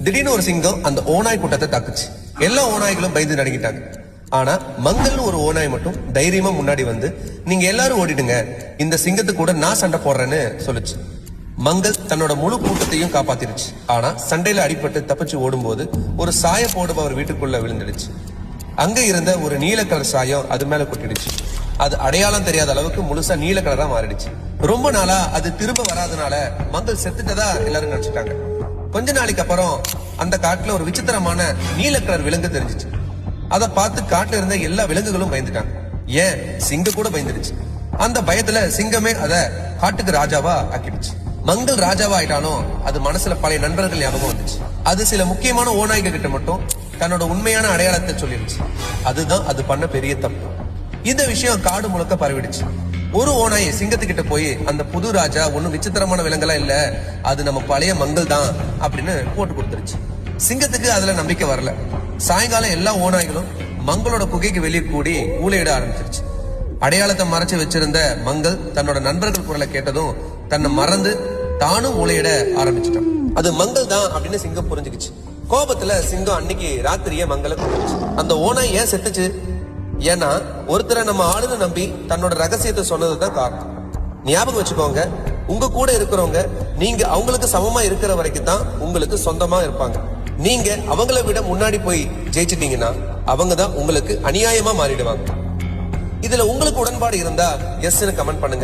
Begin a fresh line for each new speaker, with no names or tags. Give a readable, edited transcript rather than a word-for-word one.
திடீர்னு ஒரு சிங்கம் அந்த ஓநாய் கூட்டத்தை தாக்குச்சு. எல்லா ஓநாய்களும் பயந்து நடுங்கிட்டாங்க. ஆனா மங்கள்னு ஒரு ஓநாய் மட்டும் தைரியமா முன்னாடி வந்து, நீங்க எல்லாரும் ஓடிடுங்க, இந்த சிங்கத்து கூட நான் சண்டை போடுறேன்னு சொல்லுச்சு. மங்கள் தன்னோட முழு கூட்டத்தையும் காப்பாத்திருச்சு. ஆனா சண்டையில அடிபட்டு தப்பிச்சு ஓடும்போது ஒரு சாய போடுபவர் வீட்டுக்குள்ள விழுந்துடுச்சு. அங்க இருந்த ஒரு நீல கலர் சாயம் அது மேல கொட்டிடுச்சு. அது அடையாளம் தெரியாத அளவுக்கு முழுசா நீல கலரா மாறிடுச்சு. ரொம்ப நாளா அது திரும்ப வராதனால மங்கள் செத்துட்டதா எல்லாரும் நினைச்சிட்டாங்க. கொஞ்ச நாளைக்கு அப்புறம் அந்த காட்டுல ஒரு விசித்திரமான நீல கலர் விலங்கு தெரிஞ்சிச்சு. அதை பார்த்து காட்டுல இருந்த எல்லா விலங்குகளும் பயந்துட்டாங்க. ஏன் சிங்கம் கூட பயந்துடுச்சு. அந்த பயத்துல சிங்கமே அத காட்டுக்கு ராஜாவா ஆக்கிடுச்சு. மங்கள் ராஜாவா ஆயிட்டாலும் அது மனசுல பழைய நண்பர்கள் ஞாபகம் வந்துச்சு. அது சில முக்கியமான ஓநாய்கள் கிட்ட மட்டும் தன்னோட உண்மையான அடையாளத்தை சொல்லிடுச்சு. அதுதான் அது பண்ண பெரிய தப்பு. இந்த விஷயம் காடு முழுக்க பரவிடுச்சு. ஒரு ஓநாய் சிங்கத்துக்கிட்ட போய், அந்த புது ராஜா ஒன்னும் விசித்திரமான விலங்கெல்லாம் இல்ல, அது நம்ம பழைய மங்கள் தான் அப்படின்னு போட்டு கொடுத்துருச்சு. சிங்கத்துக்கு அதுல நம்பிக்கை வரல. சாயங்காலம் எல்லா ஓநாய்களும் மங்களோட குகைக்கு வெளியே கூடி ஊழையிட ஆரம்பிச்சிருச்சு. அடையாளத்தை மறைச்சு வச்சிருந்த மங்கள் தன்னோட நண்பர்கள் குரலை கேட்டதும் தன்னை மறந்து தானும் ஊழையிட ஆரம்பிச்சிட்டான். அது மங்கள் தான் அப்படின்னு சிங்கம் புரிஞ்சுக்கிச்சு. கோபத்துல சிங்கம் அன்னைக்கு ராத்திரியே மங்களை கொண்டுச்சு. அந்த ஓநாய் ஏன் செத்துச்சு? ஏன்னா ஒருத்தரை நம்ம ஆளுன்னு நம்பி தன்னோட ரகசியத்தை சொன்னதுதான் காரணம். ஞாபகம் வச்சுக்கோங்க, உங்க கூட இருக்கிறவங்க நீங்க அவங்களுக்கு சமமா இருக்கிற வரைக்கும் தான் உங்களுக்கு சொந்தமா இருப்பாங்க. நீங்க அவங்கள விட முன்னாடி போய் ஜெயிச்சிட்டீங்கன்னா அவங்க தான் உங்களுக்கு அநியாயமா மாறிடுவாங்க. இதுல உங்களுக்கு உடன்பாடு இருந்தா எஸ்ன்னு கமெண்ட் பண்ணுங்க.